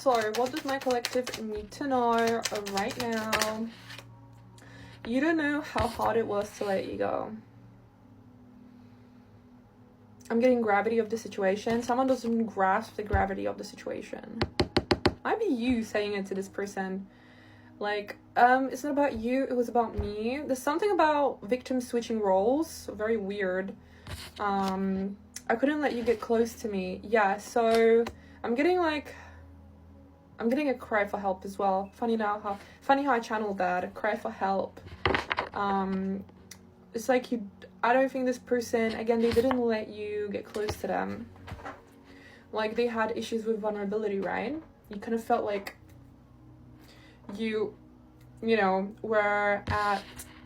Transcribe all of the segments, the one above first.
So what does my collective need to know right now? You don't know how hard it was to let you go. I'm getting gravity of the situation. Someone doesn't grasp the gravity of the situation. Might be you saying it to this person. Like, it's not about you, it was about me. There's something about victims switching roles. Very weird. I couldn't let you get close to me. Yeah, so I'm getting a cry for help as well. Funny how I channeled that. A cry for help. It's like I don't think this person, again, they didn't let you get close to them. Like, they had issues with vulnerability, right? You kind of felt like you know, were at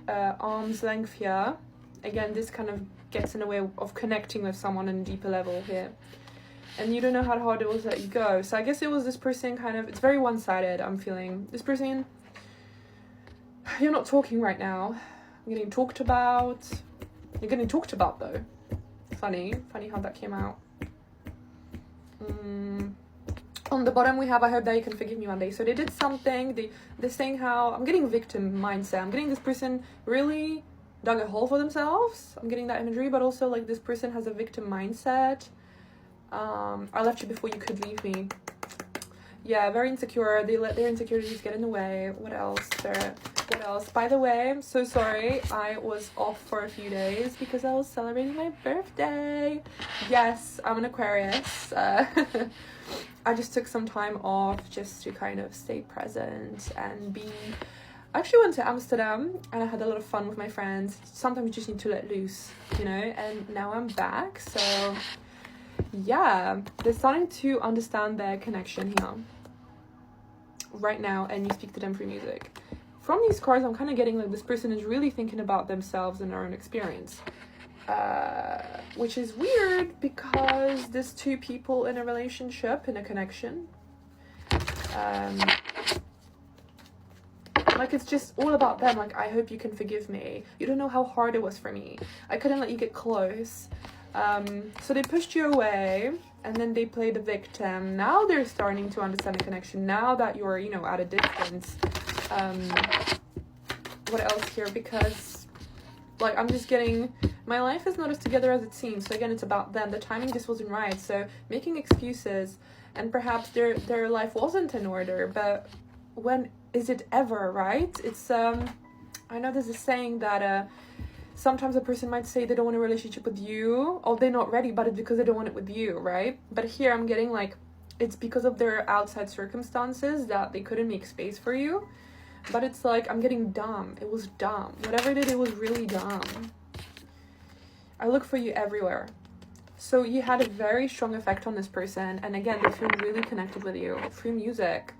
arm's length here. Again, this kind of gets in the way of connecting with someone on a deeper level here. And you don't know how hard it was to let you go. So I guess it was this person kind of, it's very one-sided, I'm feeling. This person, you're not talking right now. I'm getting talked about. You're getting talked about, though. Funny how that came out. On the bottom we have, I hope that you can forgive me one day. So they did something, they're saying how, I'm getting victim mindset. I'm getting this person really dug a hole for themselves. I'm getting that imagery, but also like this person has a victim mindset. I left you before you could leave me. Yeah, very insecure. They let their insecurities get in the way. What else? What else? By the way, I'm so sorry. I was off for a few days because I was celebrating my birthday. Yes, I'm an Aquarius. I just took some time off just to kind of stay present and be... I actually went to Amsterdam and I had a lot of fun with my friends. Sometimes you just need to let loose, you know? And now I'm back, so... yeah, they're starting to understand their connection here right now, and you speak to them through music. From these cards, I'm kind of getting like this person is really thinking about themselves and their own experience, which is weird because there's two people in a relationship, in a connection. Like, it's just all about them. Like, I hope you can forgive me. You don't know how hard it was for me. I couldn't let you get close. So they pushed you away, and then they played the victim. Now they're starting to understand the connection. Now that you're, you know, at a distance. What else here? Because, like, I'm just getting, my life is not as together as it seems. So again, it's about them. The timing just wasn't right. So making excuses, and perhaps their life wasn't in order. But when is it ever, right? It's I know there's a saying that sometimes a person might say they don't want a relationship with you, or they're not ready, but it's because they don't want it with you, right? But here I'm getting like, it's because of their outside circumstances that they couldn't make space for you. But it's like, I'm getting dumb. It was dumb. Whatever it did, it was really dumb. I look for you everywhere. So you had a very strong effect on this person. And again, they feel really connected with you through music,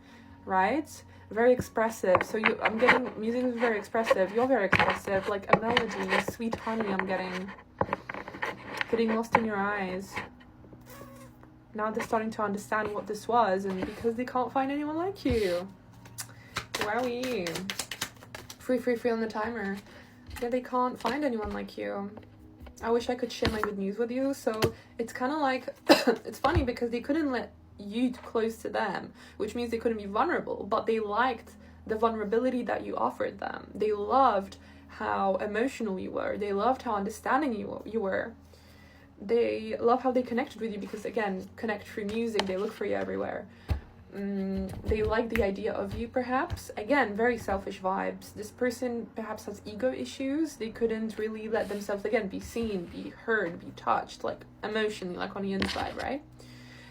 right? Very expressive. So I'm getting, music is very expressive. You're very expressive. Like a melody, a sweet honey I'm getting lost in your eyes. Now they're starting to understand what this was, and because they can't find anyone like you. Wowie. Free on the timer. Yeah, they can't find anyone like you. I wish I could share my good news with you. So it's kind of like, it's funny because they couldn't let you close to them, which means they couldn't be vulnerable, but they liked the vulnerability that you offered them. They loved how emotional you were. They loved how understanding you were. They love how they connected with you because, again, connect through music. They look for you everywhere. They like the idea of you, perhaps. Again, very selfish vibes. This person perhaps has ego issues. They couldn't really let themselves, again, be seen, be heard, be touched, like emotionally, like on the inside, right?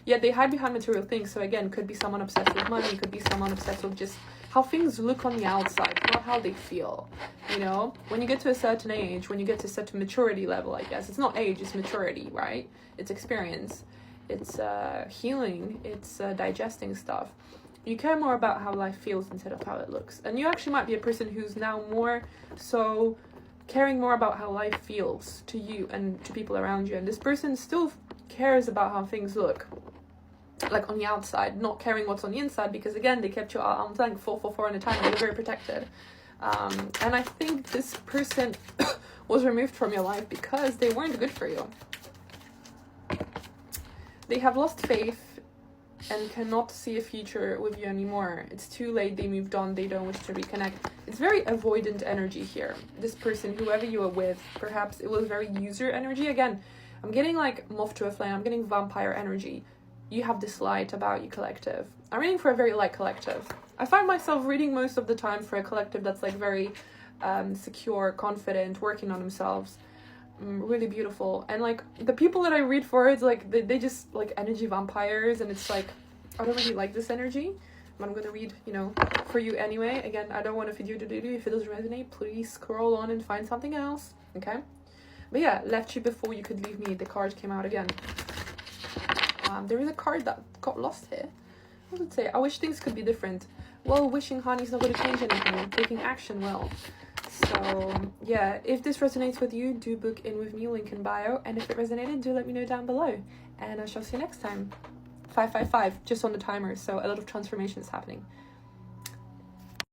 Yet they hide behind material things. So again, could be someone obsessed with money, could be someone obsessed with just how things look on the outside, not how they feel. You know, when you get to a certain age, when you get to a certain maturity level, I guess, it's not age, it's maturity, right? It's experience, it's healing, it's digesting stuff. You care more about how life feels instead of how it looks. And you actually might be a person who's now more so caring more about how life feels to you and to people around you. And this person still cares about how things look, like on the outside, not caring what's on the inside, because again, they kept you at arm's length 4 in a time, and you're very protected. And I think this person was removed from your life because they weren't good for you. They have lost faith and cannot see a future with you anymore. It's too late, they moved on, they don't wish to reconnect. It's very avoidant energy here. This person, whoever you are with, perhaps it was very user energy. Again, I'm getting like moth to a flame, I'm getting vampire energy. You have this light about you, collective. I'm reading for a very light collective. I find myself reading most of the time for a collective that's like very secure, confident, working on themselves. Really beautiful. And like the people that I read for, it's like they just like energy vampires, and it's like I don't really like this energy, but I'm gonna read, you know, for you anyway. Again, I don't want to feed you to do. If it doesn't resonate, please scroll on and find something else, okay? But yeah, left you before you could leave me. The card came out again. There is a card that got lost here. What does it say? I wish things could be different. Well, wishing, honey, is not going to change anything. Taking action will. So yeah, if this resonates with you, do book in with me, link in bio. And if it resonated, do let me know down below. And I shall see you next time. 555, just on the timer, so a lot of transformation is happening.